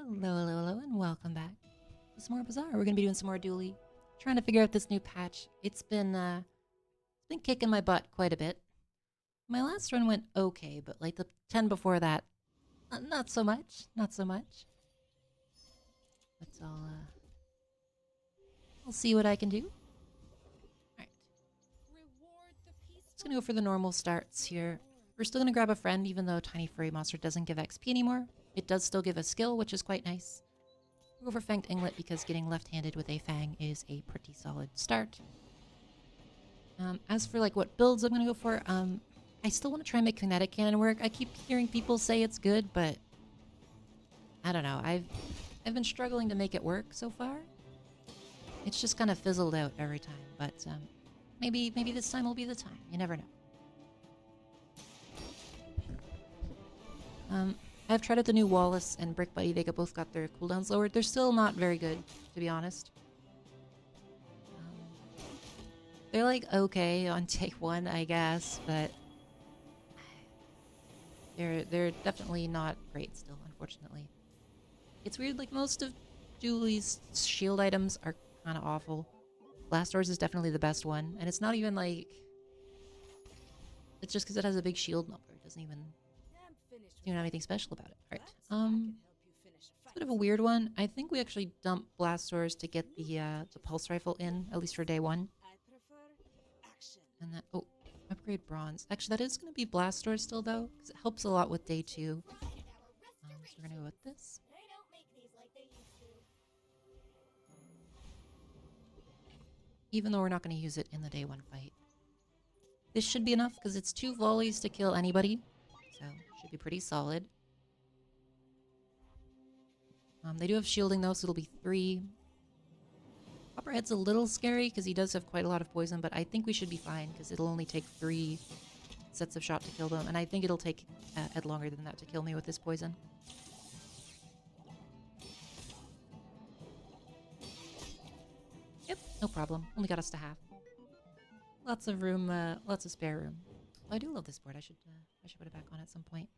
Hello, and welcome back to some more Bazaar. We're gonna be doing some more Dooley. Trying to figure out this new patch. It's been kicking my butt quite a bit. My last run went okay, but like the 10 before that, not so much. Not so much. But I'll see what I can do. Alright. Just gonna go for the normal starts here. We're still gonna grab a friend, even though Tiny Furry Monster doesn't give XP anymore. It does still give a skill, which is quite nice. We'll go for Fanged Inglet because getting left-handed with a Fang is a pretty solid start. As for like what builds I'm gonna go for, I still want to try and make Kinetic Cannon work. I keep hearing people say it's good, but I don't know. I've been struggling to make it work so far. It's just kind of fizzled out every time, but maybe this time will be the time. You never know. I've tried out the new Wallace and Brick Buddy. They both got their cooldowns lowered. They're still not very good, to be honest. They're like okay on take one, I guess, but they're definitely not great still, unfortunately. It's weird, like most of Julie's shield items are kind of awful. Blast Doors is definitely the best one, and it's not even like... It's just because it has a big shield number. It doesn't even have anything special about it. Alright, it's a bit of a weird one. I think we actually dumped Blast Doors to get the Pulse Rifle in, at least for day one. And that... Oh, upgrade Bronze. Actually, that is going to be Blast Doors still, though, because it helps a lot with day two. So we're going to go with this. Even though we're not going to use it in the day one fight. This should be enough because it's 2 volleys to kill anybody. So, should be pretty solid. They do have shielding though, so it'll be 3. Copperhead's a little scary because he does have quite a lot of poison, but I think we should be fine because it'll only take 3 sets of shot to kill them. And I think it'll take Ed longer than that to kill me with this poison. Yep, no problem. Only got us to half. Lots of room, lots of spare room. Oh, I do love this board. I should put it back on at some point.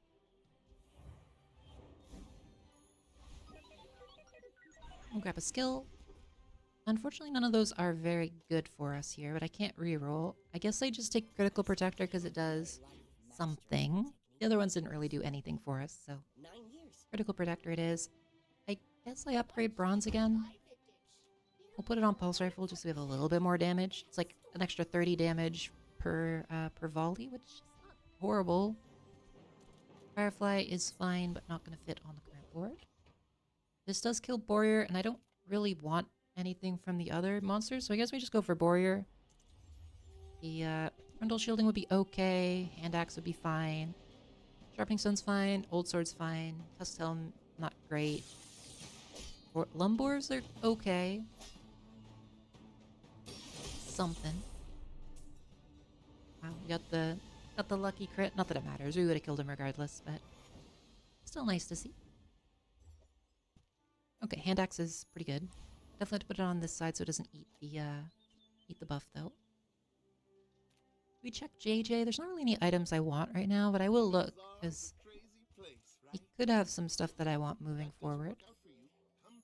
We'll grab a skill. Unfortunately, none of those are very good for us here, but I can't reroll. I guess I just take Critical Protector because it does something. The other ones didn't really do anything for us, so Critical Protector it is. I guess I upgrade Bronze again. We'll put it on Pulse Rifle just so we have a little bit more damage. It's like an extra 30 damage per volley, which is not horrible. Firefly is fine, but not going to fit on the current board. This does kill Borear, and I don't really want anything from the other monsters, so I guess we just go for Borear. The Frontal Shielding would be okay. Hand Axe would be fine. Sharpening Stone's fine. Old Sword's fine. Tusk Helm, not great. Lumbors are okay. Something. Wow, we got the lucky crit. Not that it matters. We would have killed him regardless, but still nice to see. Okay, Hand Axe is pretty good. Definitely have to put it on this side so it doesn't eat the buff though. We check JJ. There's not really any items I want right now, but I will look because he could have some stuff that I want moving forward. I'm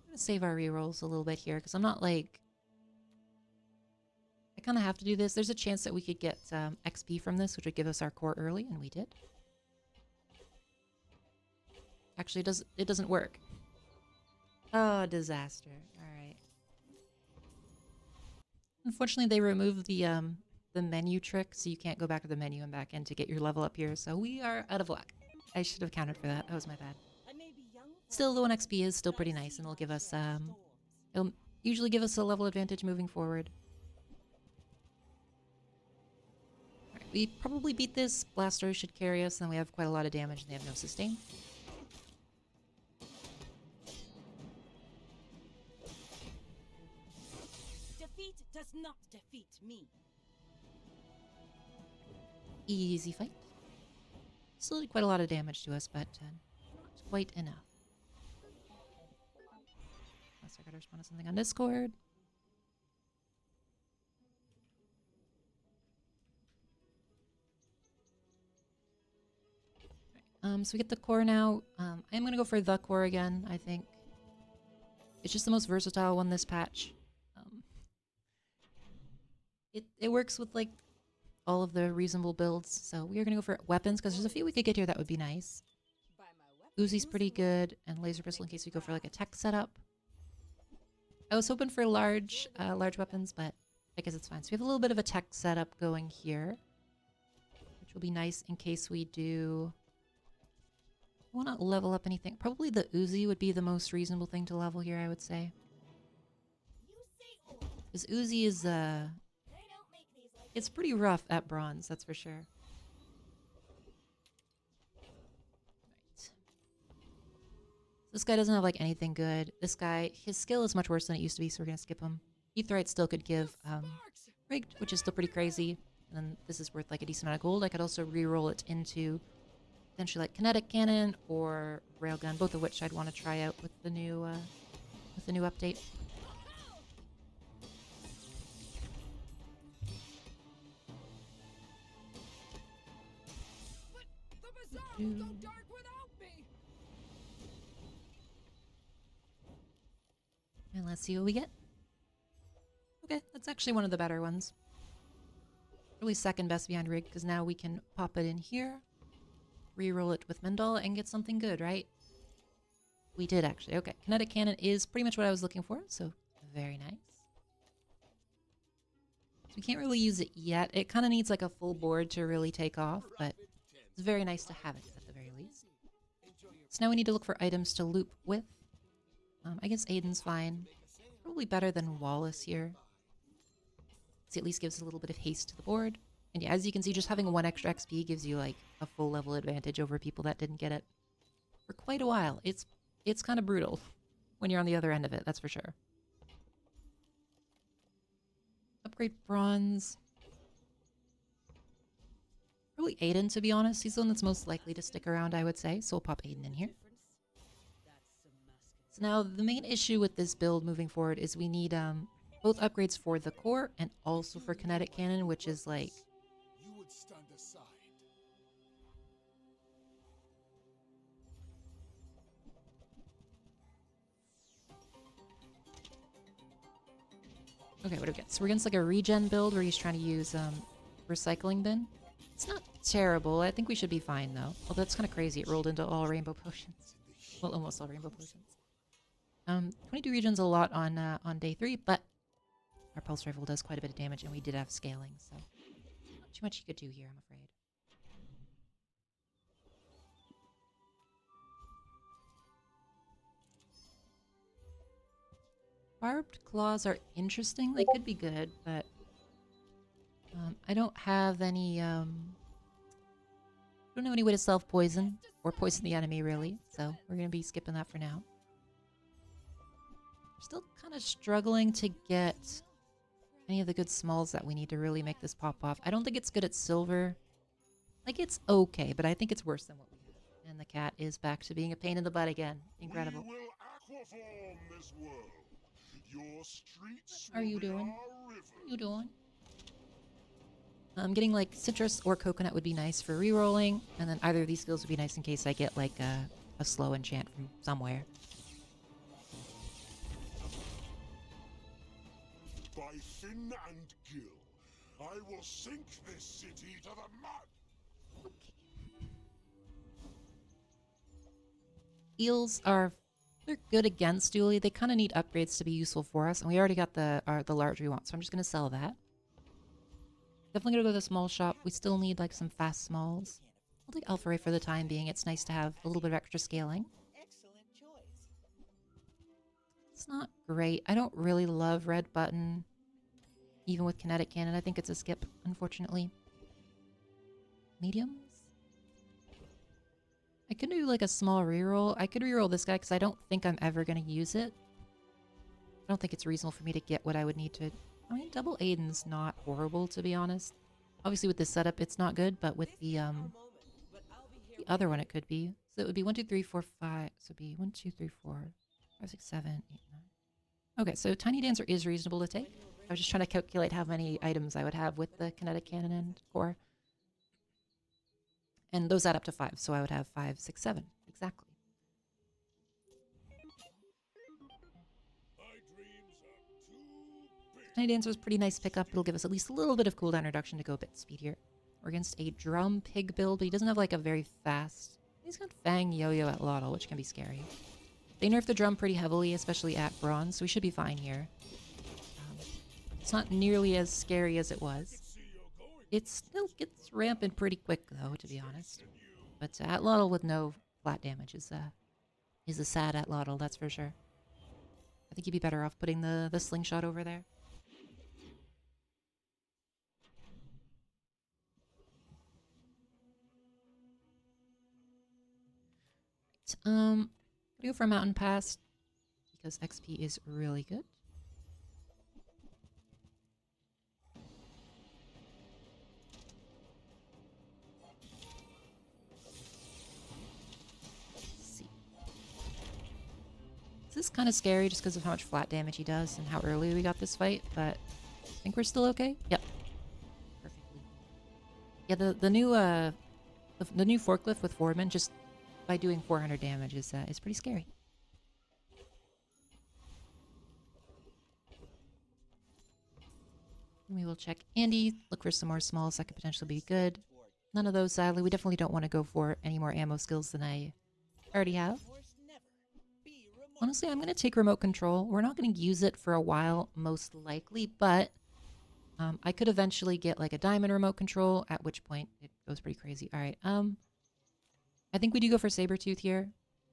gonna save our rerolls a little bit here because I'm not like... I kind of have to do this. There's a chance that we could get XP from this, which would give us our core early, and we did. Actually, it doesn't work. Oh, disaster. Alright. Unfortunately, they removed the menu trick, so you can't go back to the menu and back in to get your level up here, so we are out of luck. I should have countered for that. That was my bad. Still, the 1 XP is still pretty nice, and it'll give us, it'll usually give us a level advantage moving forward. Alright, we probably beat this. Blasters should carry us, and we have quite a lot of damage, and they have no sustain. Does not defeat me. Easy fight. Still did quite a lot of damage to us, but not quite enough. Unless I gotta respond to something on Discord. So we get the core now. I am going to go for the core again, I think. It's just the most versatile one this patch. Um, it works with like all of the reasonable builds. So we are going to go for weapons because there's a few we could get here that would be nice. Uzi's pretty good, and laser pistol in case we go for like a tech setup. I was hoping for large weapons, but I guess it's fine. So we have a little bit of a tech setup going here, which will be nice in case we do. I want to level up anything. Probably the Uzi would be the most reasonable thing to level here, I would say. Because Uzi is it's pretty rough at bronze, that's for sure. Right. This guy doesn't have like anything good. This guy, his skill is much worse than it used to be, so we're gonna skip him. Etherite still could give rigged, which is still pretty crazy. And then this is worth like a decent amount of gold. I could also re-roll it into potentially like kinetic cannon or railgun, both of which I'd want to try out with the new update. But the Bazaar will go dark without me. And let's see what we get. Okay, that's actually one of the better ones. Really second best behind rig, because now we can pop it in here, re-roll it with Mendal, and get something good, right? We did actually. Okay, kinetic cannon is pretty much what I was looking for, so very nice. So we can't really use it yet. It kind of needs like a full board to really take off, but it's very nice to have it at the very least. So now we need to look for items to loop with. I guess Aiden's fine. Probably better than Wallace here. So at least gives a little bit of haste to the board. And yeah, as you can see, just having one extra XP gives you like a full level advantage over people that didn't get it for quite a while. It's kind of brutal when you're on the other end of it, that's for sure. Upgrade bronze. Probably Aiden, to be honest. He's the one that's most likely to stick around, I would say. So we'll pop Aiden in here. So now the main issue with this build moving forward is we need both upgrades for the core and also for kinetic cannon, which is like You would stand aside. okay, what do we get? So we're against like a regen build where he's trying to use recycling bin. It's not terrible. I think we should be fine though. Although that's kind of crazy. It rolled into all rainbow potions. Well, almost all rainbow potions. 22 regions a lot on day 3, but our pulse rifle does quite a bit of damage, and we did have scaling, so not too much you could do here, I'm afraid. Barbed claws are interesting. They could be good, but I don't have any don't have any way to self-poison or poison the enemy, really, so we're gonna be skipping that for now. Still kind of struggling to get any of the good smalls that we need to really make this pop off. I don't think it's good at silver. Like, it's okay, but I think it's worse than what we have. And the cat is back to being a pain in the butt again. Incredible. We will aquaform this world. Your streets What are you will be doing? our rivers. What are you doing? Getting like citrus or coconut would be nice for re-rolling, and then either of these skills would be nice in case I get like a slow enchant from somewhere. By fin and gill, I will sink this city to the mud. Okay. Eels are they're good against Dooley. They kind of need upgrades to be useful for us, and we already got the large we want, so I'm just gonna sell that. Definitely gonna go to the small shop. We still need like some fast smalls. I'll take Alpha Ray for the time being. It's nice to have a little bit of extra scaling. Excellent choice. It's not great. I don't really love red button. Even with kinetic cannon, I think it's a skip, unfortunately. Mediums? I could do like a small reroll. I could reroll this guy because I don't think I'm ever going to use it. I don't think it's reasonable for me to get what I would need to... I mean, double Aiden's not horrible, to be honest. Obviously, with this setup, it's not good, but with the other one, it could be. So it would be 1, 2, 3, 4, 5. So it'd be 1, 2, 3, 4, 5, 6, 7, 8, 9. Okay, so Tiny Dancer is reasonable to take. I was just trying to calculate how many items I would have with the kinetic cannon and core. And those add up to 5, so I would have 5, 6, 7. Exactly. Tiny Dancer is a pretty nice pickup. It'll give us at least a little bit of cooldown reduction to go a bit speedier. We're against a Drum Pig build, but he doesn't have like a very fast... He's got Fang Yo-Yo at Lottle, which can be scary. They nerfed the drum pretty heavily, especially at Bronze, so we should be fine here. It's not nearly as scary as it was. It still gets rampant pretty quick, though, to be honest. But at Lottle with no flat damage is a sad at Lottle, that's for sure. I think you'd be better off putting the slingshot over there. Gonna go for a Mountain Pass because XP is really good. This is kind of scary just because of how much flat damage he does and how early we got this fight, but I think we're still okay. Yep. Perfectly. Yeah, the new forklift with Foreman just by doing 400 damage is pretty scary. And we will check Andy, look for some more smalls that could potentially be good. None of those, sadly. We definitely don't want to go for any more ammo skills than I already have. Honestly, I'm going to take remote control. We're not going to use it for a while, most likely, but I could eventually get like a diamond remote control, at which point it goes pretty crazy. All right, I think we do go for Sabretooth here.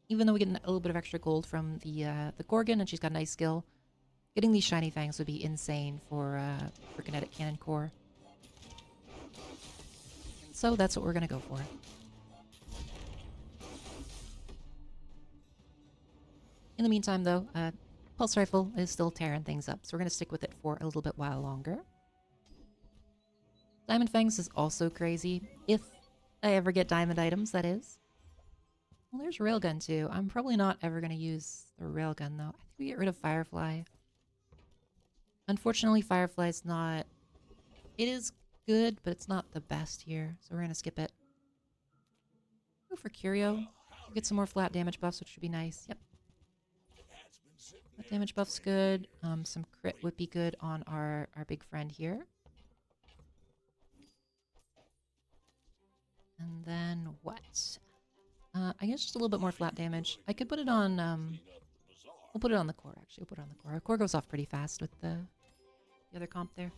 Even though we get a little bit of extra gold from the Gorgon, and she's got a nice skill, getting these shiny fangs would be insane for Kinetic Cannon Core. So that's what we're going to go for. In the meantime, though, Pulse Rifle is still tearing things up, so we're going to stick with it for a little bit while longer. Diamond Fangs is also crazy, if I ever get diamond items, that is. Well, there's Railgun, too. I'm probably not ever going to use the Railgun, though. I think we get rid of Firefly. Unfortunately, Firefly's not... It is good, but it's not the best here, so we're going to skip it. Go for Curio. We'll get some more flat damage buffs, which would be nice. Yep. Flat damage buff's good. Some crit would be good on our big friend here. And then what? I guess just a little bit more flat damage. I could put it on, we'll put it on the core, actually. We'll put it on the core. Our core goes off pretty fast with the other comp there.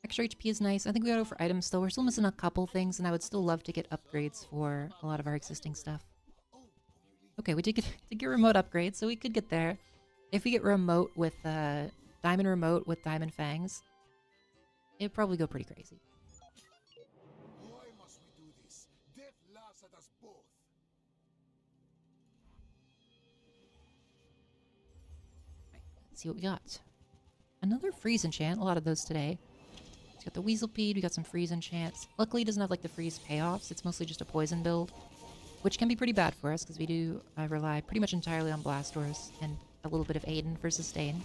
Extra HP is nice. I think we gotta go for items still. We're still missing a couple things, and I would still love to get upgrades for a lot of our existing stuff. Okay, we did get remote upgrades, so we could get there. If we get remote with, diamond remote with diamond fangs, it'd probably go pretty crazy. Why must we do this? Death laughs at us both. Right, let's see what we got. Another freeze enchant. A lot of those today. We got the Weaselpede. We got some freeze enchants. Luckily, it doesn't have like the freeze payoffs. It's mostly just a poison build, which can be pretty bad for us because we do rely pretty much entirely on blast doors and a little bit of Aiden for sustain.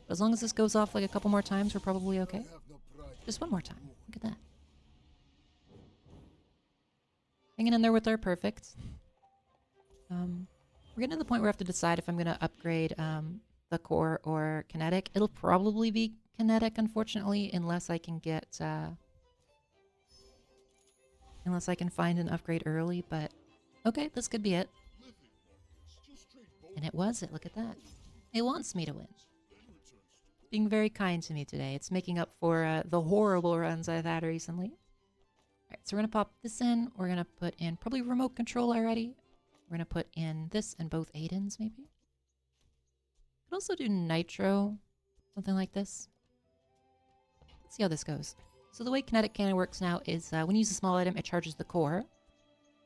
But as long as this goes off like a couple more times, we're probably okay. Just one more time. Look at that. Hanging in there with our perfect. We're getting to the point where we have to decide if I'm going to upgrade the core or kinetic. It'll probably be kinetic, unfortunately, unless I can get... unless I can find an upgrade early, but... Okay, this could be it. And it was it. Look at that. It wants me to win. Being very kind to me today. It's making up for the horrible runs I've had recently. Alright, so we're going to pop this in. We're going to put in probably remote control already. We're going to put in this and both Aidens, maybe. Could also do Nitro. Something like this. Let's see how this goes. So the way Kinetic Cannon works now is when you use a small item, it charges the core.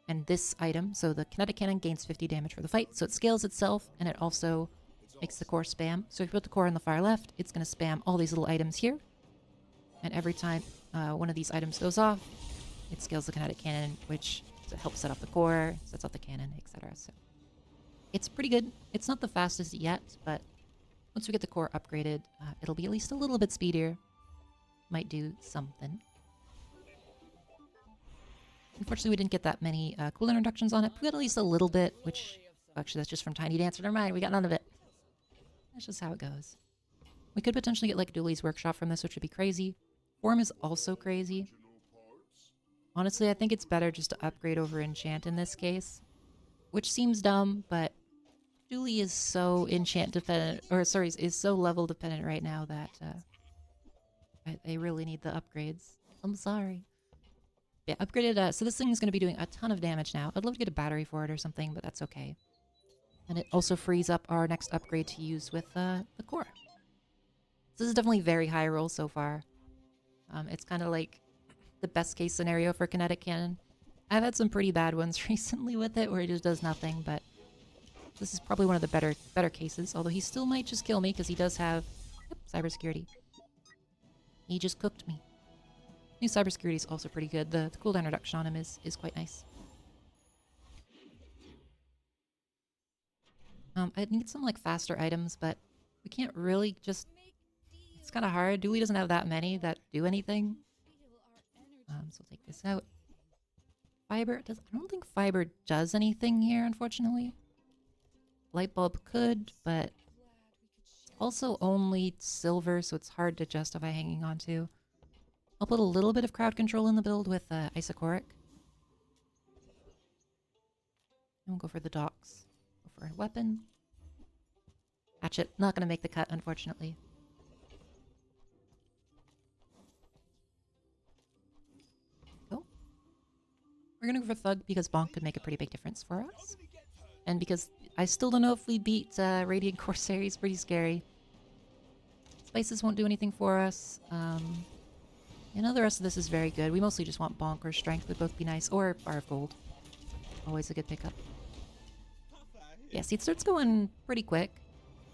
And this item, so the Kinetic Cannon gains 50 damage for the fight. So it scales itself, and it also makes the core spam. So if you put the core on the far left, it's going to spam all these little items here. And every time one of these items goes off, it scales the Kinetic Cannon, which helps set off the core, sets off the cannon, etc. So it's pretty good. It's not the fastest yet, but once we get the core upgraded, it'll be at least a little bit speedier. Might do something. Unfortunately, we didn't get that many cool introductions on it. We got at least a little bit, which actually that's just from Tiny Dancer. Never mind, we got none of it. That's just how it goes. We could potentially get like Dooley's workshop from this, which would be crazy. Form is also crazy. Honestly, I think it's better just to upgrade over enchant in this case, which seems dumb, but Dooley is so enchant dependent, or sorry, is so level dependent right now that I really need the upgrades. I'm sorry. Yeah, upgraded. So this thing is going to be doing a ton of damage now. I'd love to get a battery for it or something, but that's okay. And it also frees up our next upgrade to use with the core. So this is definitely very high roll so far. It's kind of like the best case scenario for kinetic cannon. I've had some pretty bad ones recently with it where it just does nothing, but this is probably one of the better cases. Although he still might just kill me because he does have cybersecurity. He just cooked me. New cybersecurity is also pretty good. The cooldown reduction on him is quite nice. I need some like faster items, but we can't really just. It's kind of hard. Dooley doesn't have that many that do anything. So I'll take this out. Fiber does. I don't think fiber does anything here, unfortunately. Light bulb could, but it's also only silver, so it's hard to justify hanging on to. I'll put a little bit of crowd control in the build with Isocoric. And we'll go for the docks. Go for a weapon. Hatchet. Not going to make the cut, unfortunately. Oh. We're going to go for Thug because Bonk could make a pretty big difference for us. And because I still don't know if we beat Radiant Corsair. He's pretty scary. Spices won't do anything for us. You know, the rest of this is very good. We mostly just want Bonk or Strength would both be nice. Or Bar of Gold. Always a good pickup. Yeah, see, it starts going pretty quick.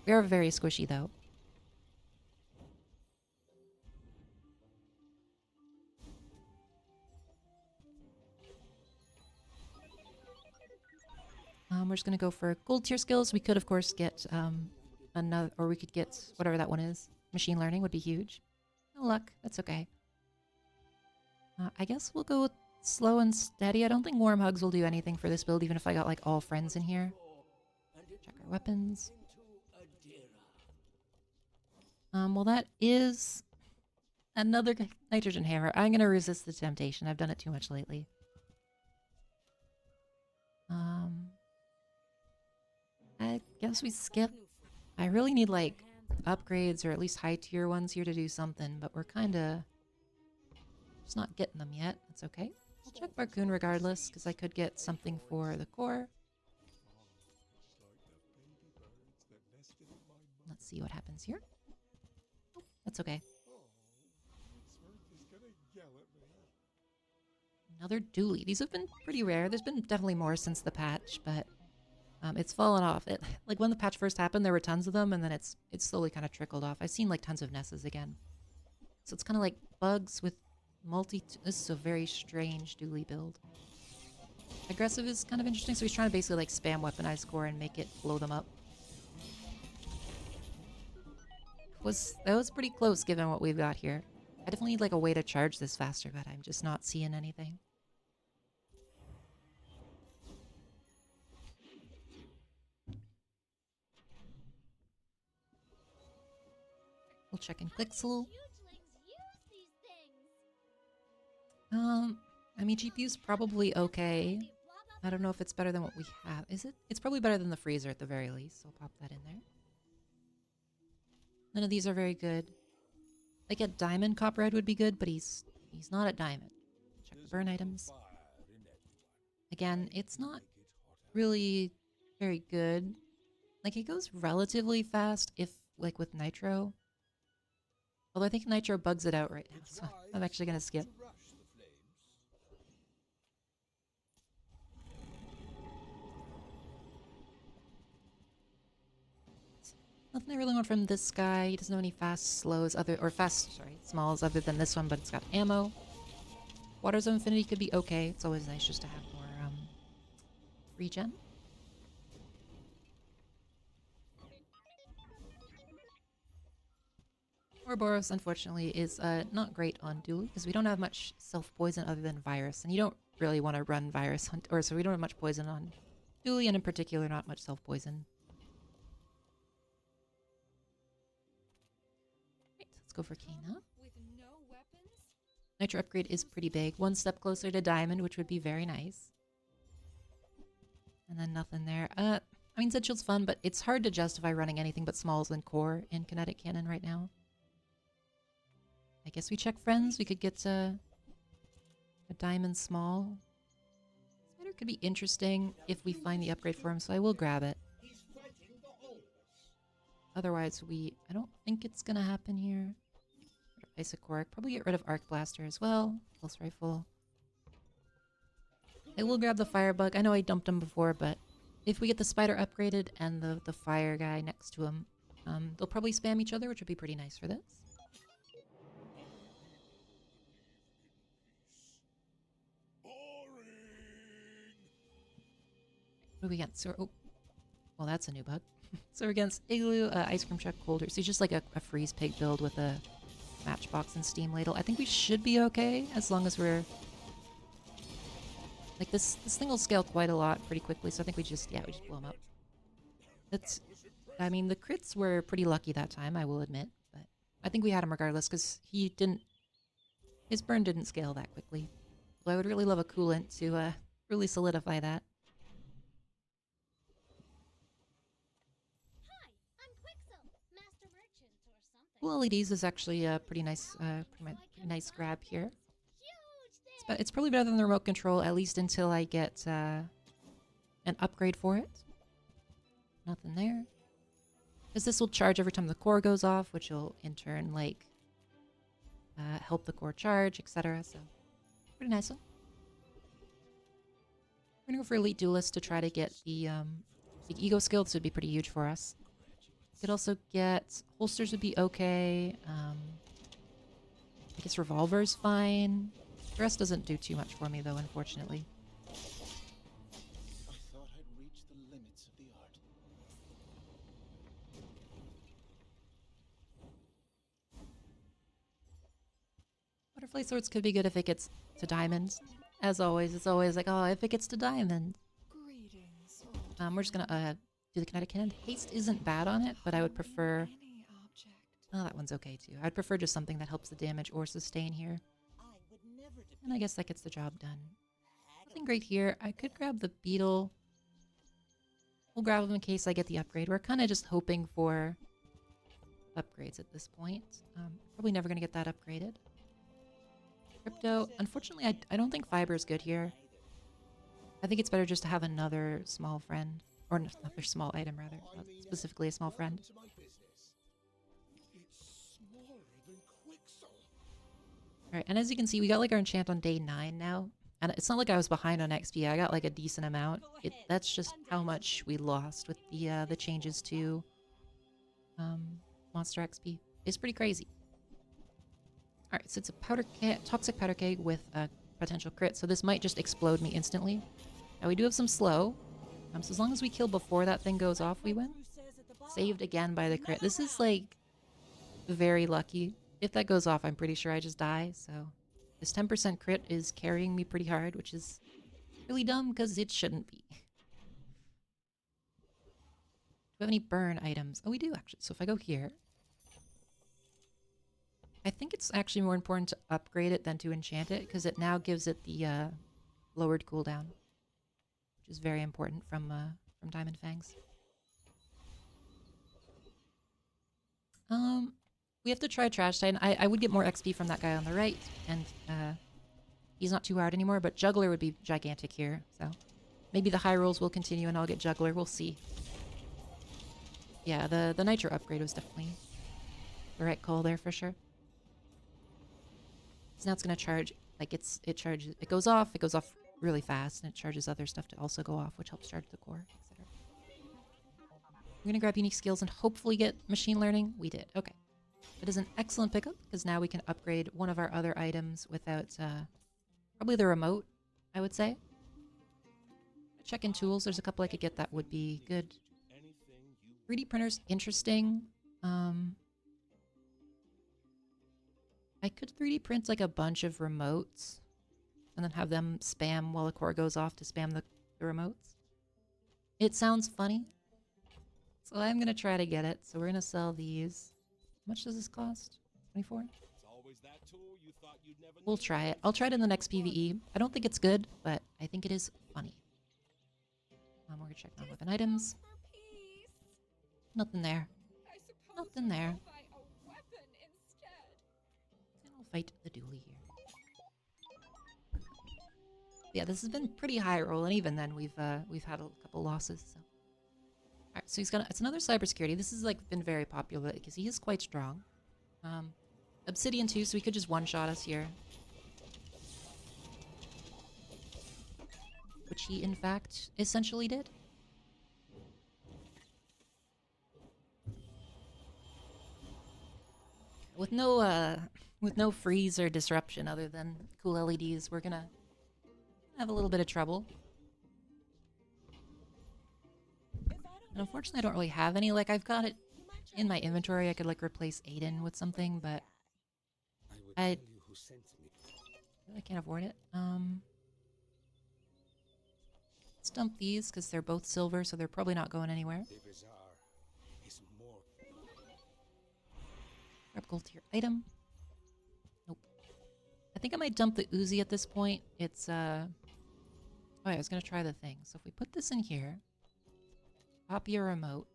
We are very squishy, though. We're just going to go for gold tier skills. We could, of course, get another... Or we could get whatever that one is. Machine learning would be huge. No luck. That's okay. I guess we'll go with slow and steady. I don't think warm hugs will do anything for this build, even if I got like all friends in here. Check our weapons. Well, that is another nitrogen hammer. I'm gonna resist the temptation. I've done it too much lately. I guess we skip. I really need like upgrades or at least high tier ones here to do something, but we're kind of just not getting them yet. That's okay. I'll check Barcoon regardless, because I could get something for the core. Let's see what happens here. Oh, that's okay. Another Dooley. These have been pretty rare. There's been definitely more since the patch, but it's fallen off. Like when the patch first happened, there were tons of them, and then it's slowly kind of trickled off. I've seen like tons of Nesses again. So it's kind of like bugs with this is a very strange Dooley build. Aggressive is kind of interesting, so he's trying to basically like spam weaponize core and make it blow them up. That was pretty close given what we've got here. I definitely need like a way to charge this faster, but I'm just not seeing anything. We'll check in Quixel. I mean, GPU's probably okay. I don't know if it's better than what we have. Is it? It's probably better than the freezer at the very least, so I'll pop that in there. None of these are very good. Like at Diamond, Copperhead would be good, but he's not at Diamond. Check the burn items. Again, it's not really very good. Like, it goes relatively fast if, like, with Nitro. Although I think Nitro bugs it out right now, so I'm actually going to skip. Nothing I really want from this guy. He doesn't have any fast smalls other than this one, but it's got ammo. Waters of Infinity could be okay. It's always nice just to have more regen. Ouroboros, unfortunately, is not great on Dooley because we don't have much self-poison other than virus, and you don't really want to run virus hunt, or so we don't have much poison on Dooley, and in particular, not much self-poison. Right, let's go for Kana. With no weapons? Nitro upgrade is pretty big. One step closer to diamond, which would be very nice. And then nothing there. I mean, Zed Shield's fun, but it's hard to justify running anything but smalls and core in kinetic cannon right now. I guess we check friends. We could get a diamond small. Spider could be interesting if we find the upgrade for him, so I will grab it. Otherwise, I don't think it's gonna happen here. Isocoric. Probably get rid of Arc Blaster as well. Pulse Rifle. I will grab the Firebug. I know I dumped him before, but if we get the Spider upgraded and the Fire guy next to him, they'll probably spam each other, which would be pretty nice for this. What do we got? So, oh, well, that's a new bug. So we're against Igloo, Ice Cream Truck, Holder. So just like a Freeze Pig build with a Matchbox and Steam Ladle. I think we should be okay as long as we're... Like, this thing will scale quite a lot pretty quickly, so I think we just blow him up. That's... I mean, the crits were pretty lucky that time, I will admit. But I think we had him regardless, because he didn't... His burn didn't scale that quickly. So I would really love a coolant to really solidify that. Cool LEDs is actually a pretty nice grab here. It's probably better than the remote control, at least until I get an upgrade for it. Nothing there. Because this will charge every time the core goes off, which will in turn like help the core charge, etc. So pretty nice one. We're gonna go for Elite Duelist to try to get the big ego skill. This would be pretty huge for us. Could also get holsters would be okay. I guess revolver's fine. The rest doesn't do too much for me though, unfortunately. I thought I'd reached the limits of the art. Butterfly swords could be good if it gets to diamonds. As always, it's always like, oh, if it gets to diamond. Greetings. We're just gonna do the kinetic cannon. Haste isn't bad on it, but I would prefer... Any object. Oh, that one's okay too. I'd prefer just something that helps the damage or sustain here. And I guess that gets the job done. Nothing great here. I could grab the beetle. We'll grab him in case I get the upgrade. We're kind of just hoping for upgrades at this point. Probably never going to get that upgraded. Crypto. Unfortunately, I don't think fiber is good here. I think it's better just to have another small friend. Or another small item, rather. Specifically a small friend. Alright, and as you can see, we got like our enchant on day 9 now. And it's not like I was behind on XP. I got like a decent amount. That's just how much we lost with the changes to monster XP. It's pretty crazy. Alright, so it's a toxic powder keg with a potential crit. So this might just explode me instantly. Now we do have some slow. So as long as we kill before that thing goes off, we win. Saved again by the crit. This is like very lucky. If that goes off, I'm pretty sure I just die. So this 10% crit is carrying me pretty hard, which is really dumb because it shouldn't be. Do we have any burn items? Oh, we do actually. So if I go here, I think it's actually more important to upgrade it than to enchant it because it now gives it the lowered cooldown, which is very important from Diamond Fangs. We have to try Trash Titan. I would get more XP from that guy on the right, and he's not too hard anymore, but Juggler would be gigantic here, so maybe the high rolls will continue and I'll get Juggler. We'll see. Yeah, the Nitro upgrade was definitely the right call there for sure. So now it's going to charge, like it goes off really fast, and it charges other stuff to also go off, which helps charge the core, etc. We're going to grab unique skills and hopefully get machine learning. We did. Okay. It is an excellent pickup because now we can upgrade one of our other items without probably the remote, I would say. Check in tools. There's a couple I could get that would be good. 3D printer's interesting. I could 3D print like a bunch of remotes. and then have them spam while the core goes off to spam the remotes. It sounds funny, so I'm gonna try to get it. So we're gonna sell these. How much does this cost? 24? We'll try it. I'll try it in the next PvE. I don't think it's good, but I think it is funny. We're gonna check non-weapon items. For peace. Nothing there. I suppose Nothing there. I'll buy a weapon instead. And we'll fight the Dooley here. Yeah, this has been pretty high roll, and even then we've had a couple losses. So, all right, so it's another cybersecurity. This has like been very popular because he is quite strong. Obsidian too, so he could just one-shot us here, which he in fact essentially did. With no freeze or disruption other than cool LEDs, we're gonna have a little bit of trouble. And unfortunately, I don't really have any. Like, I've got it in my inventory. I could, like, replace Aiden with something, but I can't afford it. Let's dump these, because they're both silver, so they're probably not going anywhere. The Bazaar is more. Grab gold tier item. Nope. I think I might dump the Uzi at this point. It's, oh, yeah, I was going to try the thing. So if we put this in here, copy a remote,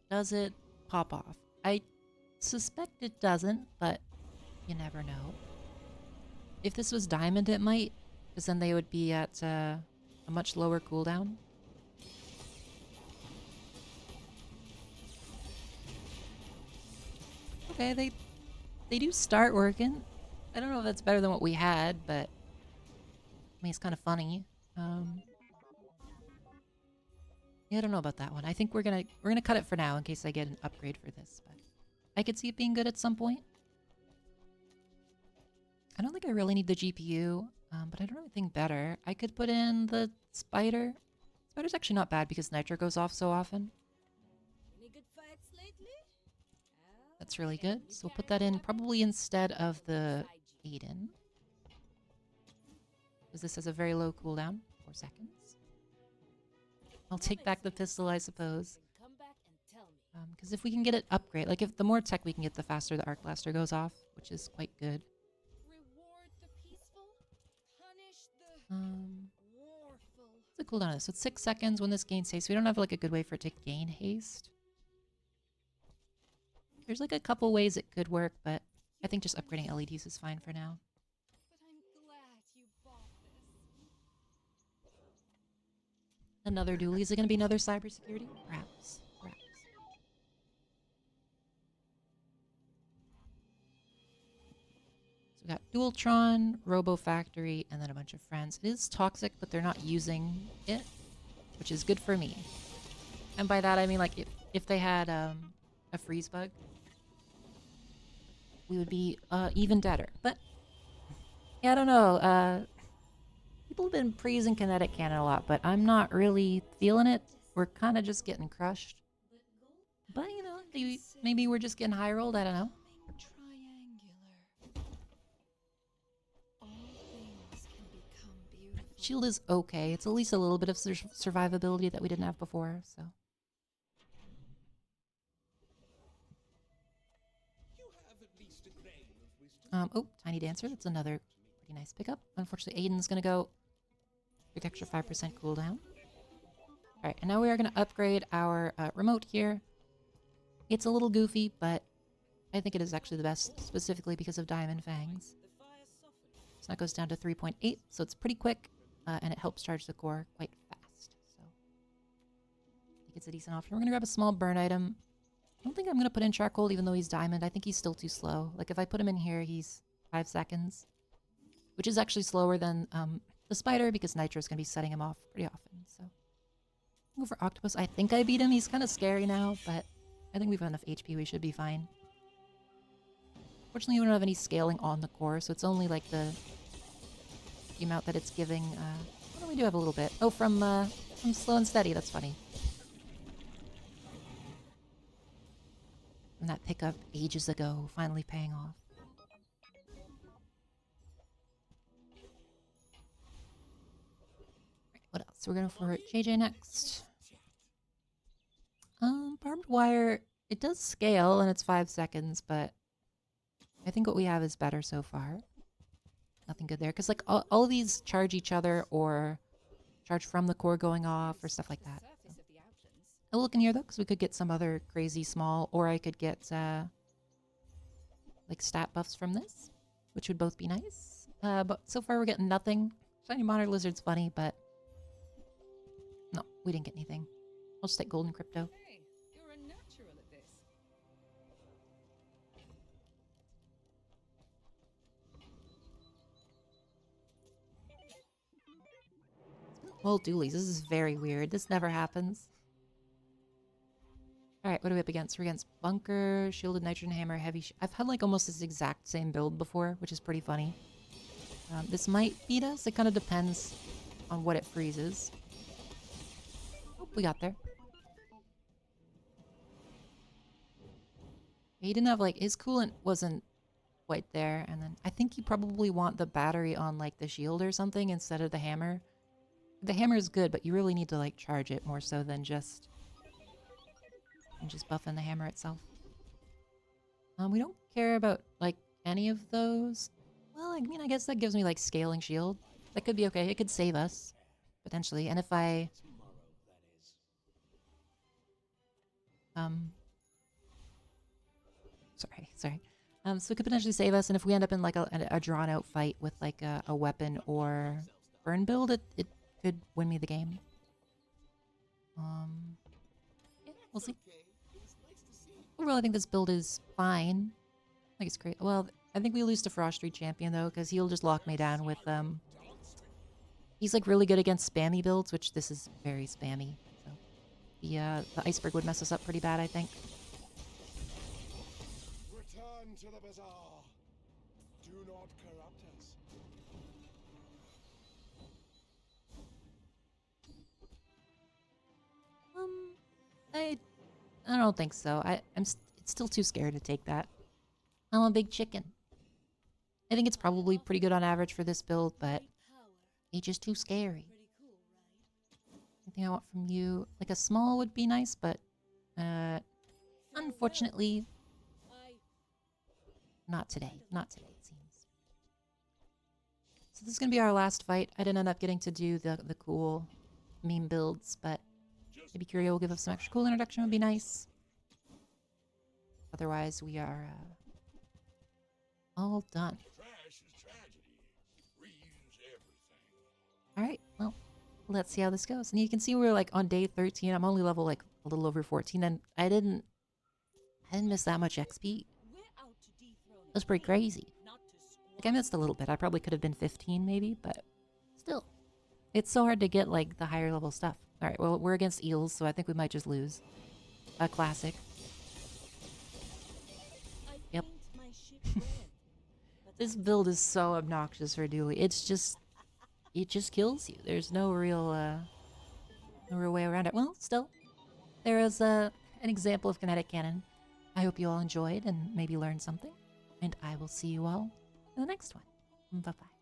does it pop off? I suspect it doesn't, but you never know. If this was diamond, it might, because then they would be at a much lower cooldown. Okay, they do start working. I don't know if that's better than what we had, but I mean, it's kind of funny. Yeah, I don't know about that one. I think we're gonna cut it for now in case I get an upgrade for this, but I could see it being good at some point. I don't think I really need the GPU, but I don't have anything better. I could put in the spider. Spider's actually not bad because nitro goes off so often. Any good fights lately? That's really good. So we'll put that in probably instead of the Aiden, because this has a very low cooldown, 4 seconds. I'll take back the pistol, I suppose. Because if we can get it upgrade, like if the more tech we can get, the faster the arc blaster goes off, which is quite good. Reward the peaceful, punish the warful. What's the cooldown of this? So it's 6 seconds when this gains haste. We don't have like a good way for it to gain haste. There's like a couple ways it could work, but I think just upgrading LEDs is fine for now. But I'm glad you bought this. Another Dooley. Is it going to be another cybersecurity? Perhaps. Perhaps. So we got Dualtron, Robo Factory, and then a bunch of friends. It is toxic, but they're not using it, which is good for me. And by that, I mean, like, if they had a freeze bug, we would be even deader. But, yeah, I don't know. People have been praising Kinetic Cannon a lot, but I'm not really feeling it. We're kind of just getting crushed. But, you know, maybe we're just getting high rolled. I don't know. Triangular. All things can become beautiful. Shield is okay. It's at least a little bit of survivability that we didn't have before, so. Oh, Tiny Dancer. That's another pretty nice pickup. Unfortunately, Aiden's going to go quick extra 5% cooldown. Alright, and now we are going to upgrade our remote here. It's a little goofy, but I think it is actually the best, specifically because of Diamond Fangs. So that goes down to 3.8, so it's pretty quick, and it helps charge the core quite fast. So I think it's a decent option. We're going to grab a small burn item. I don't think I'm going to put in charcoal, even though he's diamond. I think he's still too slow. Like, if I put him in here, he's 5 seconds, which is actually slower than the spider, because nitro's going to be setting him off pretty often. So I'll go for octopus. I think I beat him. He's kind of scary now, but I think we've got enough HP. We should be fine. Fortunately, we don't have any scaling on the core, so it's only like the amount that it's giving. Well, we do have a little bit. Oh, from slow and steady. That's funny. From that pickup ages ago, finally paying off. so we're going for JJ next. Barbed wire, it does scale and it's 5 seconds, but I think what we have is better so far. Nothing good there, because like all of these charge each other or charge from the core going off or stuff like that. So. I'll look in here though, because we could get some other crazy small, or I could get like stat buffs from this, which would both be nice. But so far we're getting nothing. Shiny Monitor Lizard's funny, but no, we didn't get anything. I'll just take Golden Crypto. Hey, you're a natural at this. Well, Dooley's. This is very weird. This never happens. Alright, what are we up against? We're against Bunker, Shielded Nitrogen Hammer, Heavy... I've had like almost this exact same build before, which is pretty funny. This might beat us. It kind of depends on what it freezes. Oh, we got there. He didn't have like... His coolant wasn't quite there. And then I think you probably want the battery on like the shield or something instead of the hammer. The hammer is good, but you really need to like charge it more so than just buffing the hammer itself. We don't care about like any of those. Well, I mean, I guess that gives me like scaling shield. That could be okay. It could save us potentially. And if I sorry. So it could potentially save us, and if we end up in like a drawn out fight with like a weapon or burn build, it could win me the game. Yeah, we'll see. Overall, I think this build is fine. I think it's great. Well, I think we lose to Frost Street Champion though, because he'll just lock me down with He's like really good against spammy builds, which this is very spammy. So the iceberg would mess us up pretty bad, I think. Return to the Bazaar. Do not corrupt us. I don't think so. It's still too scared to take that. I'm a big chicken. I think it's probably pretty good on average for this build, but it's just too scary. Anything I want from you? Like a small would be nice, but unfortunately, not today. Not today, it seems. So this is going to be our last fight. I didn't end up getting to do the cool meme builds, but maybe Curio will give us some extra cool introduction would be nice. Otherwise, we are all done. Trash is tragedy. Reuse everything. Alright, well, let's see how this goes. And you can see we're like on day 13. I'm only level like a little over 14, and I didn't miss that much XP. That's pretty crazy. Like I missed a little bit. I probably could have been 15 maybe, but still. It's so hard to get like the higher level stuff. Alright, well, we're against eels, so I think we might just lose. A classic. Yep. This build is so obnoxious for Dooley. It just kills you. There's no real way around it. Well, still, there is an example of kinetic cannon. I hope you all enjoyed and maybe learned something. And I will see you all in the next one. Bye-bye.